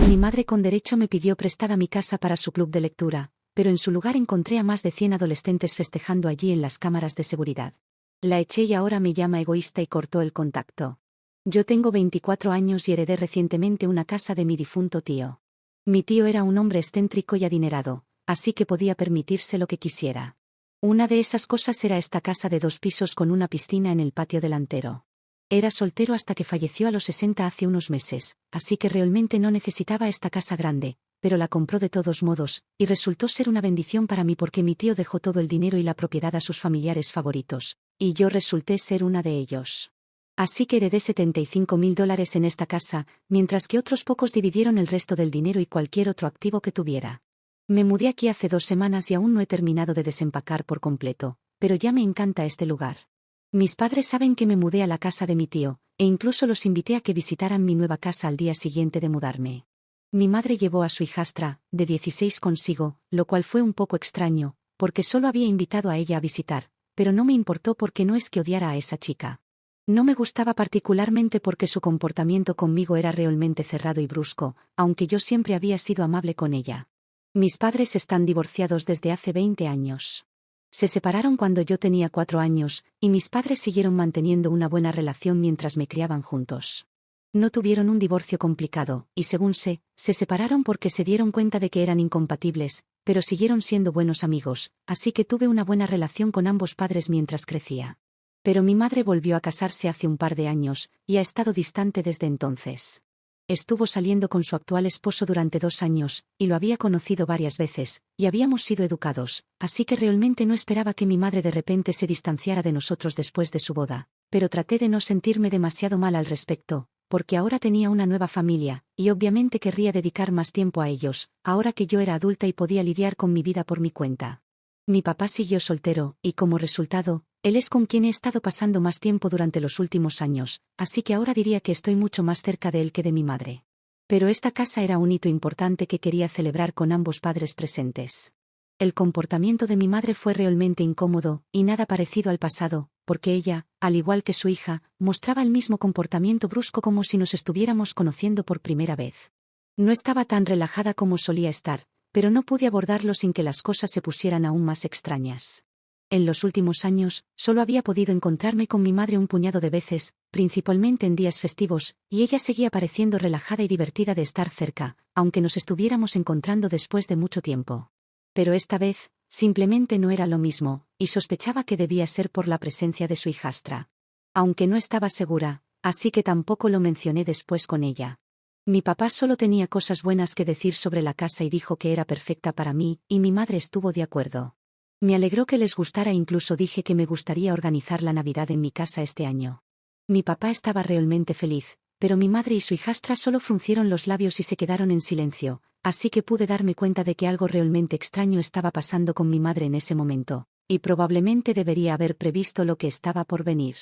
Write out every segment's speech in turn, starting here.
Mi madre con derecho me pidió prestada mi casa para su club de lectura, pero en su lugar encontré a más de 100 adolescentes festejando allí en las cámaras de seguridad. La eché y ahora me llama egoísta y cortó el contacto. Yo tengo 24 años y heredé recientemente una casa de mi difunto tío. Mi tío era un hombre excéntrico y adinerado, así que podía permitirse lo que quisiera. Una de esas cosas era esta casa de 2 pisos con una piscina en el patio delantero. Era soltero hasta que falleció a los 60 hace unos meses, así que realmente no necesitaba esta casa grande, pero la compró de todos modos, y resultó ser una bendición para mí porque mi tío dejó todo el dinero y la propiedad a sus familiares favoritos, y yo resulté ser una de ellos. Así que heredé $75.000 en esta casa, mientras que otros pocos dividieron el resto del dinero y cualquier otro activo que tuviera. Me mudé aquí hace 2 semanas y aún no he terminado de desempacar por completo, pero ya me encanta este lugar. Mis padres saben que me mudé a la casa de mi tío, e incluso los invité a que visitaran mi nueva casa al día siguiente de mudarme. Mi madre llevó a su hijastra, de 16 consigo, lo cual fue un poco extraño, porque solo había invitado a ella a visitar, pero no me importó porque no es que odiara a esa chica. No me gustaba particularmente porque su comportamiento conmigo era realmente cerrado y brusco, aunque yo siempre había sido amable con ella. Mis padres están divorciados desde hace 20 años. Se separaron cuando yo tenía 4 años, y mis padres siguieron manteniendo una buena relación mientras me criaban juntos. No tuvieron un divorcio complicado, y según sé, se separaron porque se dieron cuenta de que eran incompatibles, pero siguieron siendo buenos amigos, así que tuve una buena relación con ambos padres mientras crecía. Pero mi madre volvió a casarse hace un par de años, y ha estado distante desde entonces. Estuvo saliendo con su actual esposo durante 2 años, y lo había conocido varias veces, y habíamos sido educados, así que realmente no esperaba que mi madre de repente se distanciara de nosotros después de su boda, pero traté de no sentirme demasiado mal al respecto, porque ahora tenía una nueva familia, y obviamente querría dedicar más tiempo a ellos, ahora que yo era adulta y podía lidiar con mi vida por mi cuenta. Mi papá siguió soltero, y como resultado, él es con quien he estado pasando más tiempo durante los últimos años, así que ahora diría que estoy mucho más cerca de él que de mi madre. Pero esta casa era un hito importante que quería celebrar con ambos padres presentes. El comportamiento de mi madre fue realmente incómodo, y nada parecido al pasado, porque ella, al igual que su hija, mostraba el mismo comportamiento brusco como si nos estuviéramos conociendo por primera vez. No estaba tan relajada como solía estar, pero no pude abordarlo sin que las cosas se pusieran aún más extrañas. En los últimos años, solo había podido encontrarme con mi madre un puñado de veces, principalmente en días festivos, y ella seguía pareciendo relajada y divertida de estar cerca, aunque nos estuviéramos encontrando después de mucho tiempo. Pero esta vez, simplemente no era lo mismo, y sospechaba que debía ser por la presencia de su hijastra. Aunque no estaba segura, así que tampoco lo mencioné después con ella. Mi papá solo tenía cosas buenas que decir sobre la casa y dijo que era perfecta para mí, y mi madre estuvo de acuerdo. Me alegró que les gustara e incluso dije que me gustaría organizar la Navidad en mi casa este año. Mi papá estaba realmente feliz, pero mi madre y su hijastra solo fruncieron los labios y se quedaron en silencio, así que pude darme cuenta de que algo realmente extraño estaba pasando con mi madre en ese momento, y probablemente debería haber previsto lo que estaba por venir.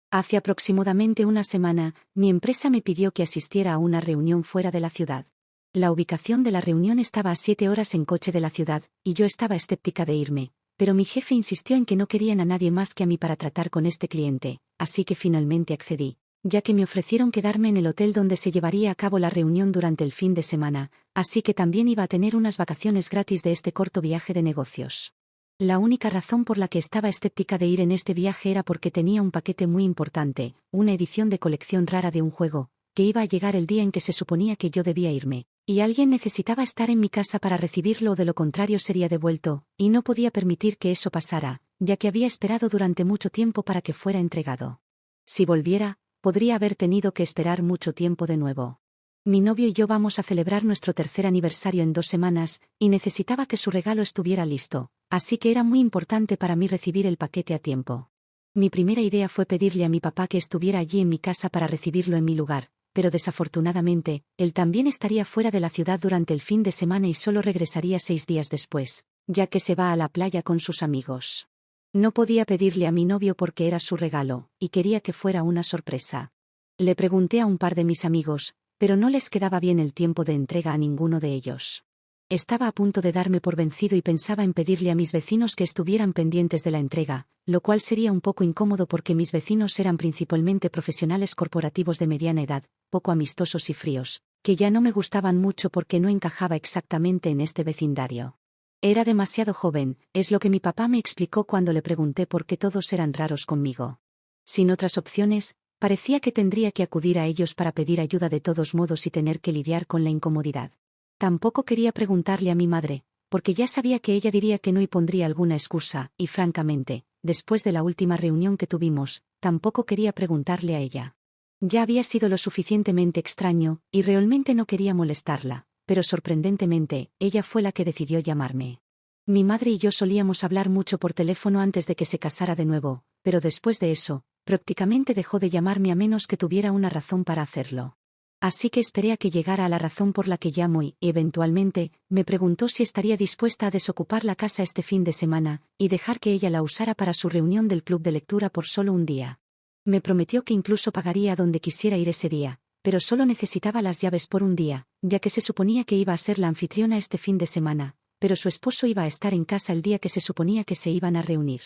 Hace aproximadamente una semana, mi empresa me pidió que asistiera a una reunión fuera de la ciudad. La ubicación de la reunión estaba a 7 horas en coche de la ciudad, y yo estaba escéptica de irme. Pero mi jefe insistió en que no querían a nadie más que a mí para tratar con este cliente, así que finalmente accedí, ya que me ofrecieron quedarme en el hotel donde se llevaría a cabo la reunión durante el fin de semana, así que también iba a tener unas vacaciones gratis de este corto viaje de negocios. La única razón por la que estaba escéptica de ir en este viaje era porque tenía un paquete muy importante, una edición de colección rara de un juego, que iba a llegar el día en que se suponía que yo debía irme. Y alguien necesitaba estar en mi casa para recibirlo o de lo contrario sería devuelto, y no podía permitir que eso pasara, ya que había esperado durante mucho tiempo para que fuera entregado. Si volviera, podría haber tenido que esperar mucho tiempo de nuevo. Mi novio y yo vamos a celebrar nuestro 3er aniversario en 2 semanas, y necesitaba que su regalo estuviera listo, así que era muy importante para mí recibir el paquete a tiempo. Mi primera idea fue pedirle a mi papá que estuviera allí en mi casa para recibirlo en mi lugar, pero desafortunadamente, él también estaría fuera de la ciudad durante el fin de semana y solo regresaría 6 días después, ya que se va a la playa con sus amigos. No podía pedirle a mi novio porque era su regalo, y quería que fuera una sorpresa. Le pregunté a un par de mis amigos, pero no les quedaba bien el tiempo de entrega a ninguno de ellos. Estaba a punto de darme por vencido y pensaba en pedirle a mis vecinos que estuvieran pendientes de la entrega, lo cual sería un poco incómodo porque mis vecinos eran principalmente profesionales corporativos de mediana edad, poco amistosos y fríos, que ya no me gustaban mucho porque no encajaba exactamente en este vecindario. Era demasiado joven, es lo que mi papá me explicó cuando le pregunté por qué todos eran raros conmigo. Sin otras opciones, parecía que tendría que acudir a ellos para pedir ayuda de todos modos y tener que lidiar con la incomodidad. Tampoco quería preguntarle a mi madre, porque ya sabía que ella diría que no y pondría alguna excusa, y francamente, después de la última reunión que tuvimos, tampoco quería preguntarle a ella. Ya había sido lo suficientemente extraño, y realmente no quería molestarla, pero sorprendentemente, ella fue la que decidió llamarme. Mi madre y yo solíamos hablar mucho por teléfono antes de que se casara de nuevo, pero después de eso, prácticamente dejó de llamarme a menos que tuviera una razón para hacerlo. Así que esperé a que llegara a la razón por la que llamo y, eventualmente, me preguntó si estaría dispuesta a desocupar la casa este fin de semana, y dejar que ella la usara para su reunión del club de lectura por solo un día. Me prometió que incluso pagaría a donde quisiera ir ese día, pero solo necesitaba las llaves por un día, ya que se suponía que iba a ser la anfitriona este fin de semana, pero su esposo iba a estar en casa el día que se suponía que se iban a reunir.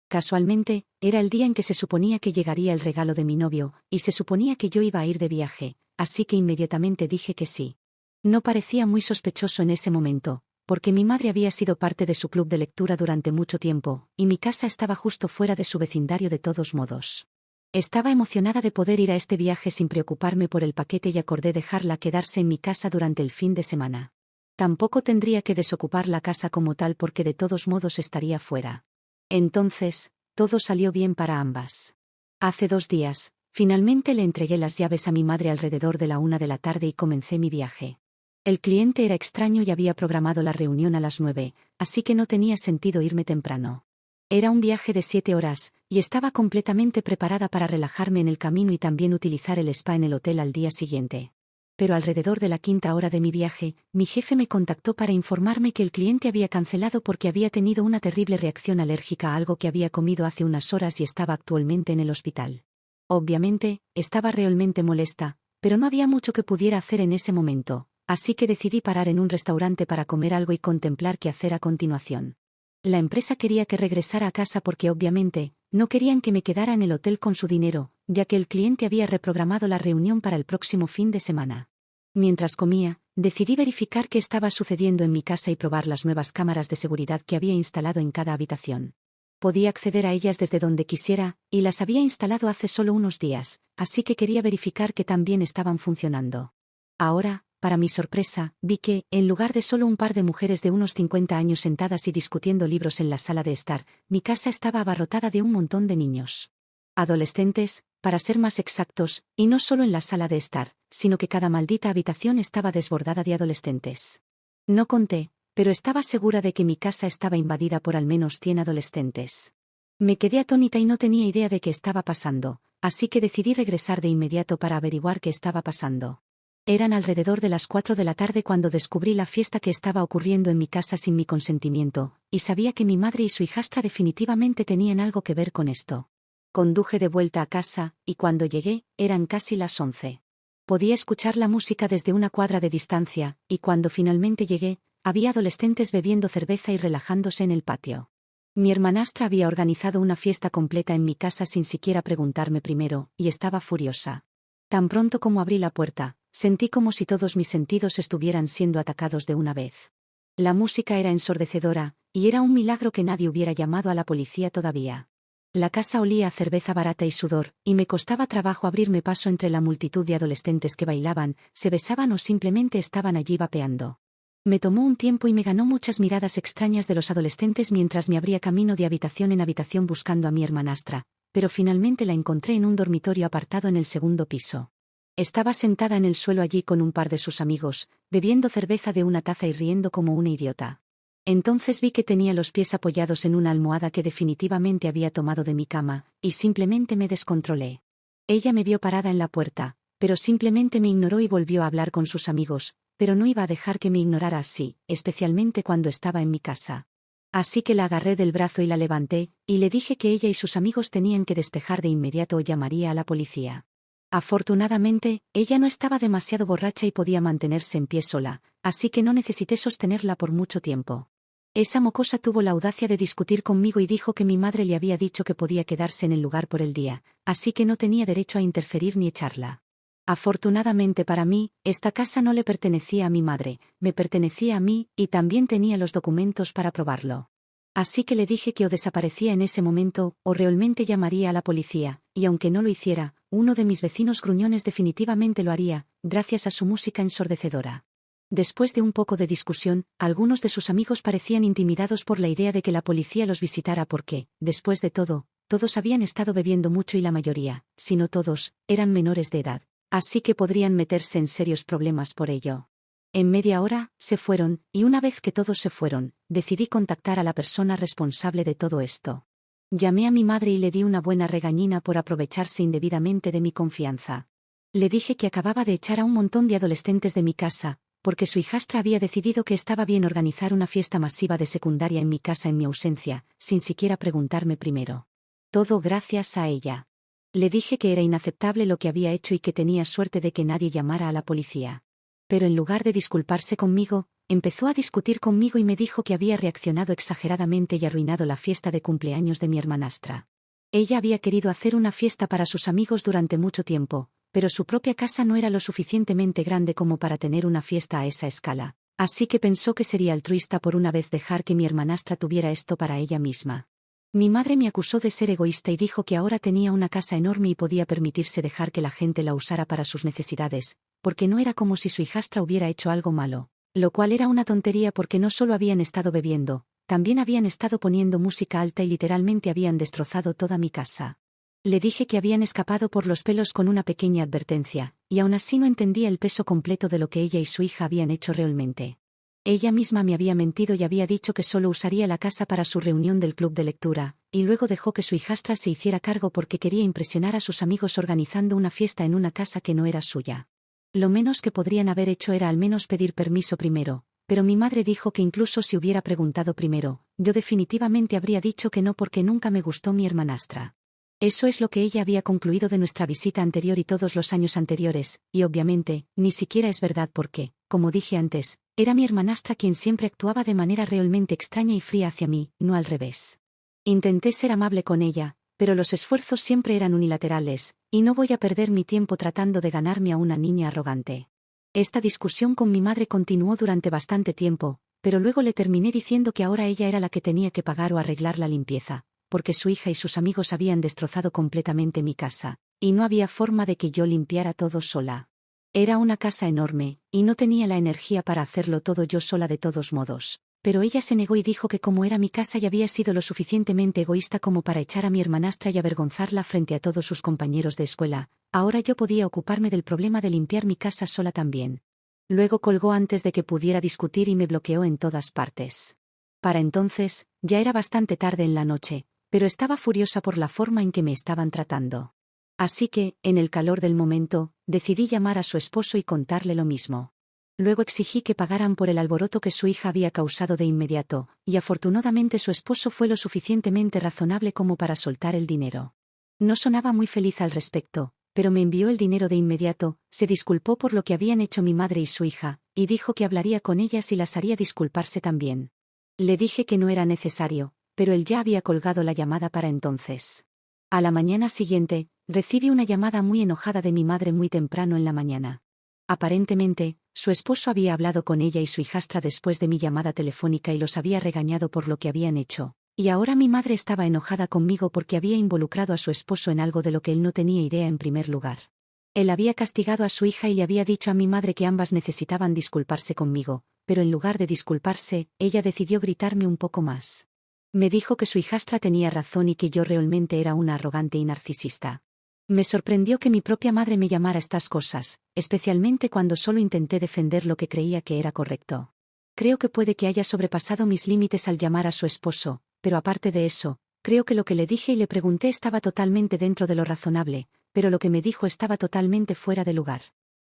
Casualmente, era el día en que se suponía que llegaría el regalo de mi novio, y se suponía que yo iba a ir de viaje, así que inmediatamente dije que sí. No parecía muy sospechoso en ese momento, porque mi madre había sido parte de su club de lectura durante mucho tiempo, y mi casa estaba justo fuera de su vecindario de todos modos. Estaba emocionada de poder ir a este viaje sin preocuparme por el paquete y acordé dejarla quedarse en mi casa durante el fin de semana. Tampoco tendría que desocupar la casa como tal porque de todos modos estaría fuera. Entonces, todo salió bien para ambas. Hace 2 días, finalmente le entregué las llaves a mi madre alrededor de la 1 de la tarde y comencé mi viaje. El cliente era extraño y había programado la reunión a las 9, así que no tenía sentido irme temprano. Era un viaje de 7 horas, y estaba completamente preparada para relajarme en el camino y también utilizar el spa en el hotel al día siguiente. Pero alrededor de la 5ª hora de mi viaje, mi jefe me contactó para informarme que el cliente había cancelado porque había tenido una terrible reacción alérgica a algo que había comido hace unas horas y estaba actualmente en el hospital. Obviamente, estaba realmente molesta, pero no había mucho que pudiera hacer en ese momento, así que decidí parar en un restaurante para comer algo y contemplar qué hacer a continuación. La empresa quería que regresara a casa porque obviamente, no querían que me quedara en el hotel con su dinero, ya que el cliente había reprogramado la reunión para el próximo fin de semana. Mientras comía, decidí verificar qué estaba sucediendo en mi casa y probar las nuevas cámaras de seguridad que había instalado en cada habitación. Podía acceder a ellas desde donde quisiera, y las había instalado hace solo unos días, así que quería verificar que también estaban funcionando. Ahora, para mi sorpresa, vi que, en lugar de solo un par de mujeres de unos 50 años sentadas y discutiendo libros en la sala de estar, mi casa estaba abarrotada de un montón de niños. Adolescentes, para ser más exactos, y no solo en la sala de estar, sino que cada maldita habitación estaba desbordada de adolescentes. No conté, pero estaba segura de que mi casa estaba invadida por al menos 100 adolescentes. Me quedé atónita y no tenía idea de qué estaba pasando, así que decidí regresar de inmediato para averiguar qué estaba pasando. Eran alrededor de las 4 de la tarde cuando descubrí la fiesta que estaba ocurriendo en mi casa sin mi consentimiento, y sabía que mi madre y su hijastra definitivamente tenían algo que ver con esto. Conduje de vuelta a casa, y cuando llegué, eran casi las 11. Podía escuchar la música desde una cuadra de distancia, y cuando finalmente llegué, había adolescentes bebiendo cerveza y relajándose en el patio. Mi hermanastra había organizado una fiesta completa en mi casa sin siquiera preguntarme primero, y estaba furiosa. Tan pronto como abrí la puerta, sentí como si todos mis sentidos estuvieran siendo atacados de una vez. La música era ensordecedora, y era un milagro que nadie hubiera llamado a la policía todavía. La casa olía a cerveza barata y sudor, y me costaba trabajo abrirme paso entre la multitud de adolescentes que bailaban, se besaban o simplemente estaban allí vapeando. Me tomó un tiempo y me ganó muchas miradas extrañas de los adolescentes mientras me abría camino de habitación en habitación buscando a mi hermanastra, pero finalmente la encontré en un dormitorio apartado en el 2.º piso. Estaba sentada en el suelo allí con un par de sus amigos, bebiendo cerveza de una taza y riendo como una idiota. Entonces vi que tenía los pies apoyados en una almohada que definitivamente había tomado de mi cama, y simplemente me descontrolé. Ella me vio parada en la puerta, pero simplemente me ignoró y volvió a hablar con sus amigos, pero no iba a dejar que me ignorara así, especialmente cuando estaba en mi casa. Así que la agarré del brazo y la levanté, y le dije que ella y sus amigos tenían que despejar de inmediato o llamaría a la policía. Afortunadamente, ella no estaba demasiado borracha y podía mantenerse en pie sola, así que no necesité sostenerla por mucho tiempo. Esa mocosa tuvo la audacia de discutir conmigo y dijo que mi madre le había dicho que podía quedarse en el lugar por el día, así que no tenía derecho a interferir ni echarla. Afortunadamente para mí, esta casa no le pertenecía a mi madre, me pertenecía a mí, y también tenía los documentos para probarlo. Así que le dije que o desaparecía en ese momento, o realmente llamaría a la policía, y aunque no lo hiciera, uno de mis vecinos gruñones definitivamente lo haría, gracias a su música ensordecedora. Después de un poco de discusión, algunos de sus amigos parecían intimidados por la idea de que la policía los visitara porque, después de todo, todos habían estado bebiendo mucho y la mayoría, si no todos, eran menores de edad. Así que podrían meterse en serios problemas por ello. En media hora, se fueron, y una vez que todos se fueron, decidí contactar a la persona responsable de todo esto. Llamé a mi madre y le di una buena regañina por aprovecharse indebidamente de mi confianza. Le dije que acababa de echar a un montón de adolescentes de mi casa, porque su hijastra había decidido que estaba bien organizar una fiesta masiva de secundaria en mi casa en mi ausencia, sin siquiera preguntarme primero. Todo gracias a ella. Le dije que era inaceptable lo que había hecho y que tenía suerte de que nadie llamara a la policía. Pero en lugar de disculparse conmigo, empezó a discutir conmigo y me dijo que había reaccionado exageradamente y arruinado la fiesta de cumpleaños de mi hermanastra. Ella había querido hacer una fiesta para sus amigos durante mucho tiempo, pero su propia casa no era lo suficientemente grande como para tener una fiesta a esa escala, así que pensó que sería altruista por una vez dejar que mi hermanastra tuviera esto para ella misma. Mi madre me acusó de ser egoísta y dijo que ahora tenía una casa enorme y podía permitirse dejar que la gente la usara para sus necesidades, porque no era como si su hijastra hubiera hecho algo malo, lo cual era una tontería porque no solo habían estado bebiendo, también habían estado poniendo música alta y literalmente habían destrozado toda mi casa. Le dije que habían escapado por los pelos con una pequeña advertencia, y aún así no entendía el peso completo de lo que ella y su hija habían hecho realmente. Ella misma me había mentido y había dicho que solo usaría la casa para su reunión del club de lectura, y luego dejó que su hijastra se hiciera cargo porque quería impresionar a sus amigos organizando una fiesta en una casa que no era suya. Lo menos que podrían haber hecho era al menos pedir permiso primero, pero mi madre dijo que incluso si hubiera preguntado primero, yo definitivamente habría dicho que no porque nunca me gustó mi hermanastra. Eso es lo que ella había concluido de nuestra visita anterior y todos los años anteriores, y obviamente, ni siquiera es verdad porque, como dije antes, era mi hermanastra quien siempre actuaba de manera realmente extraña y fría hacia mí, no al revés. Intenté ser amable con ella, pero los esfuerzos siempre eran unilaterales, y no voy a perder mi tiempo tratando de ganarme a una niña arrogante. Esta discusión con mi madre continuó durante bastante tiempo, pero luego le terminé diciendo que ahora ella era la que tenía que pagar o arreglar la limpieza, porque su hija y sus amigos habían destrozado completamente mi casa, y no había forma de que yo limpiara todo sola. Era una casa enorme, y no tenía la energía para hacerlo todo yo sola de todos modos. Pero ella se negó y dijo que como era mi casa y había sido lo suficientemente egoísta como para echar a mi hermanastra y avergonzarla frente a todos sus compañeros de escuela, ahora yo podía ocuparme del problema de limpiar mi casa sola también. Luego colgó antes de que pudiera discutir y me bloqueó en todas partes. Para entonces, ya era bastante tarde en la noche, pero estaba furiosa por la forma en que me estaban tratando. Así que, en el calor del momento, decidí llamar a su esposo y contarle lo mismo. Luego exigí que pagaran por el alboroto que su hija había causado de inmediato, y afortunadamente su esposo fue lo suficientemente razonable como para soltar el dinero. No sonaba muy feliz al respecto, pero me envió el dinero de inmediato, se disculpó por lo que habían hecho mi madre y su hija, y dijo que hablaría con ellas y las haría disculparse también. Le dije que no era necesario, pero él ya había colgado la llamada para entonces. A la mañana siguiente, recibí una llamada muy enojada de mi madre muy temprano en la mañana. Aparentemente, su esposo había hablado con ella y su hijastra después de mi llamada telefónica y los había regañado por lo que habían hecho, y ahora mi madre estaba enojada conmigo porque había involucrado a su esposo en algo de lo que él no tenía idea en primer lugar. Él había castigado a su hija y le había dicho a mi madre que ambas necesitaban disculparse conmigo, pero en lugar de disculparse, ella decidió gritarme un poco más. Me dijo que su hijastra tenía razón y que yo realmente era una arrogante y narcisista. Me sorprendió que mi propia madre me llamara estas cosas, especialmente cuando solo intenté defender lo que creía que era correcto. Creo que puede que haya sobrepasado mis límites al llamar a su esposo, pero aparte de eso, creo que lo que le dije y le pregunté estaba totalmente dentro de lo razonable, pero lo que me dijo estaba totalmente fuera de lugar.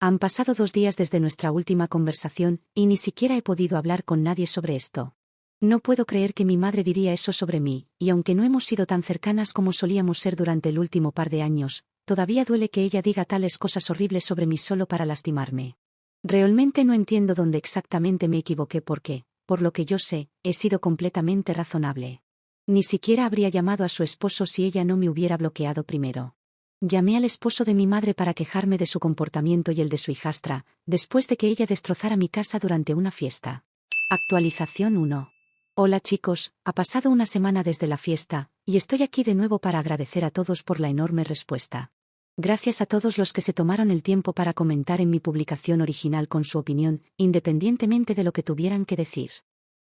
Han pasado 2 días desde nuestra última conversación, y ni siquiera he podido hablar con nadie sobre esto. No puedo creer que mi madre diría eso sobre mí, y aunque no hemos sido tan cercanas como solíamos ser durante el último par de años, todavía duele que ella diga tales cosas horribles sobre mí solo para lastimarme. Realmente no entiendo dónde exactamente me equivoqué porque, por lo que yo sé, he sido completamente razonable. Ni siquiera habría llamado a su esposo si ella no me hubiera bloqueado primero. Llamé al esposo de mi madre para quejarme de su comportamiento y el de su hijastra, después de que ella destrozara mi casa durante una fiesta. Actualización 1. Hola chicos, ha pasado una semana desde la fiesta, y estoy aquí de nuevo para agradecer a todos por la enorme respuesta. Gracias a todos los que se tomaron el tiempo para comentar en mi publicación original con su opinión, independientemente de lo que tuvieran que decir.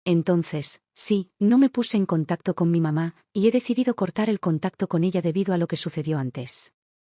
Entonces, sí, no me puse en contacto con mi mamá, y he decidido cortar el contacto con ella debido a lo que sucedió antes.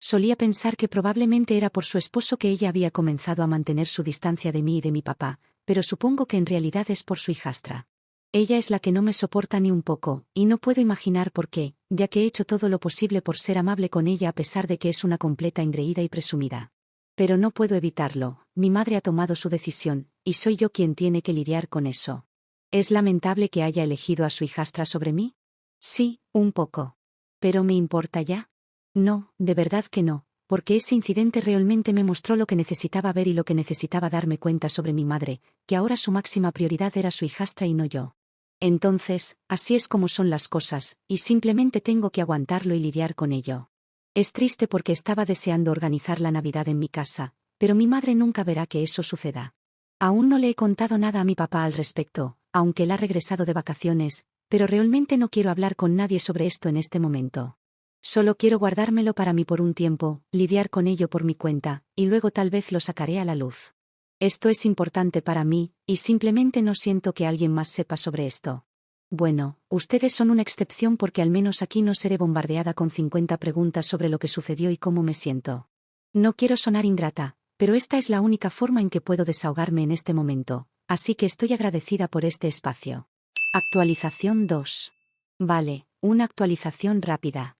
Solía pensar que probablemente era por su esposo que ella había comenzado a mantener su distancia de mí y de mi papá, pero supongo que en realidad es por su hijastra. Ella es la que no me soporta ni un poco, y no puedo imaginar por qué, ya que he hecho todo lo posible por ser amable con ella a pesar de que es una completa engreída y presumida. Pero no puedo evitarlo, mi madre ha tomado su decisión, y soy yo quien tiene que lidiar con eso. ¿Es lamentable que haya elegido a su hijastra sobre mí? Sí, un poco. ¿Pero me importa ya? No, de verdad que no, porque ese incidente realmente me mostró lo que necesitaba ver y lo que necesitaba darme cuenta sobre mi madre, que ahora su máxima prioridad era su hijastra y no yo. Entonces, así es como son las cosas, y simplemente tengo que aguantarlo y lidiar con ello. Es triste porque estaba deseando organizar la Navidad en mi casa, pero mi madre nunca verá que eso suceda. Aún no le he contado nada a mi papá al respecto, aunque él ha regresado de vacaciones, pero realmente no quiero hablar con nadie sobre esto en este momento. Solo quiero guardármelo para mí por un tiempo, lidiar con ello por mi cuenta, y luego tal vez lo sacaré a la luz. Esto es importante para mí, y simplemente no siento que alguien más sepa sobre esto. Bueno, ustedes son una excepción porque al menos aquí no seré bombardeada con 50 preguntas sobre lo que sucedió y cómo me siento. No quiero sonar ingrata, pero esta es la única forma en que puedo desahogarme en este momento, así que estoy agradecida por este espacio. Actualización 2. Vale, una actualización rápida.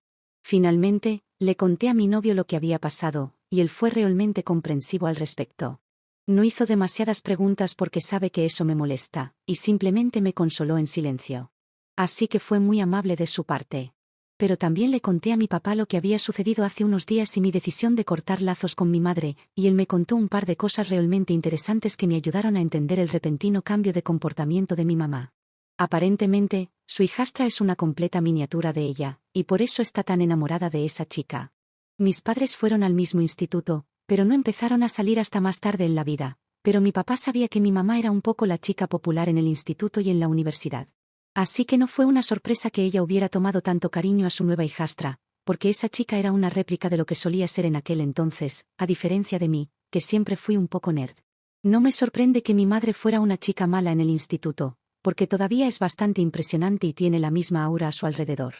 Finalmente, le conté a mi novio lo que había pasado, y él fue realmente comprensivo al respecto. No hizo demasiadas preguntas porque sabe que eso me molesta, y simplemente me consoló en silencio. Así que fue muy amable de su parte. Pero también le conté a mi papá lo que había sucedido hace unos días y mi decisión de cortar lazos con mi madre, y él me contó un par de cosas realmente interesantes que me ayudaron a entender el repentino cambio de comportamiento de mi mamá. Aparentemente, su hijastra es una completa miniatura de ella, y por eso está tan enamorada de esa chica. Mis padres fueron al mismo instituto, pero no empezaron a salir hasta más tarde en la vida, pero mi papá sabía que mi mamá era un poco la chica popular en el instituto y en la universidad. Así que no fue una sorpresa que ella hubiera tomado tanto cariño a su nueva hijastra, porque esa chica era una réplica de lo que solía ser en aquel entonces, a diferencia de mí, que siempre fui un poco nerd. No me sorprende que mi madre fuera una chica mala en el instituto, porque todavía es bastante impresionante y tiene la misma aura a su alrededor.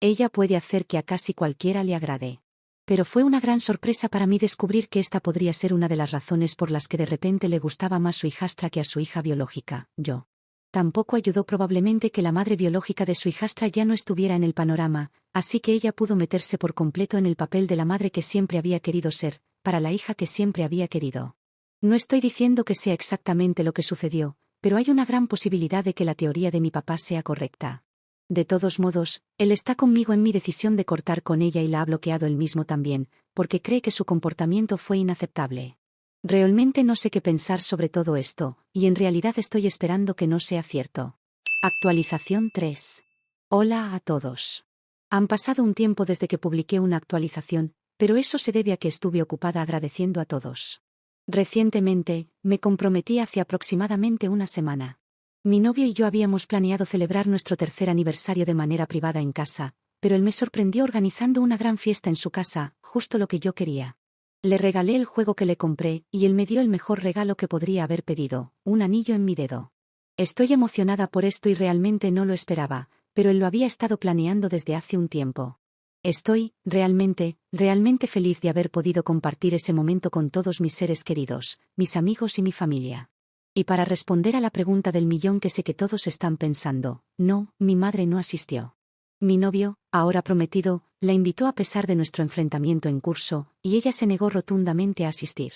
Ella puede hacer que a casi cualquiera le agrade. Pero fue una gran sorpresa para mí descubrir que esta podría ser una de las razones por las que de repente le gustaba más su hijastra que a su hija biológica, yo. Tampoco ayudó probablemente que la madre biológica de su hijastra ya no estuviera en el panorama, así que ella pudo meterse por completo en el papel de la madre que siempre había querido ser, para la hija que siempre había querido. No estoy diciendo que sea exactamente lo que sucedió, pero hay una gran posibilidad de que la teoría de mi papá sea correcta. De todos modos, él está conmigo en mi decisión de cortar con ella y la ha bloqueado él mismo también, porque cree que su comportamiento fue inaceptable. Realmente no sé qué pensar sobre todo esto, y en realidad estoy esperando que no sea cierto. Actualización 3. Hola a todos. Han pasado un tiempo desde que publiqué una actualización, pero eso se debe a que estuve ocupada agradeciendo a todos. Recientemente, me comprometí hace aproximadamente una semana. Mi novio y yo habíamos planeado celebrar nuestro tercer aniversario de manera privada en casa, pero él me sorprendió organizando una gran fiesta en su casa, justo lo que yo quería. Le regalé el juego que le compré, y él me dio el mejor regalo que podría haber pedido, un anillo en mi dedo. Estoy emocionada por esto y realmente no lo esperaba, pero él lo había estado planeando desde hace un tiempo. Estoy, realmente feliz de haber podido compartir ese momento con todos mis seres queridos, mis amigos y mi familia. Y para responder a la pregunta del millón que sé que todos están pensando, no, mi madre no asistió. Mi novio, ahora prometido, la invitó a pesar de nuestro enfrentamiento en curso, y ella se negó rotundamente a asistir.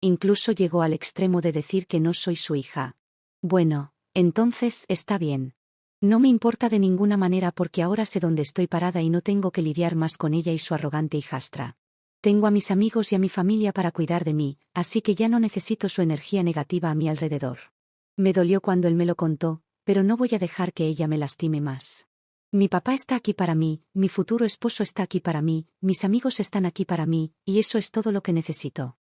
Incluso llegó al extremo de decir que no soy su hija. Bueno, entonces está bien. No me importa de ninguna manera porque ahora sé dónde estoy parada y no tengo que lidiar más con ella y su arrogante hijastra. Tengo a mis amigos y a mi familia para cuidar de mí, así que ya no necesito su energía negativa a mi alrededor. Me dolió cuando él me lo contó, pero no voy a dejar que ella me lastime más. Mi papá está aquí para mí, mi futuro esposo está aquí para mí, mis amigos están aquí para mí, y eso es todo lo que necesito.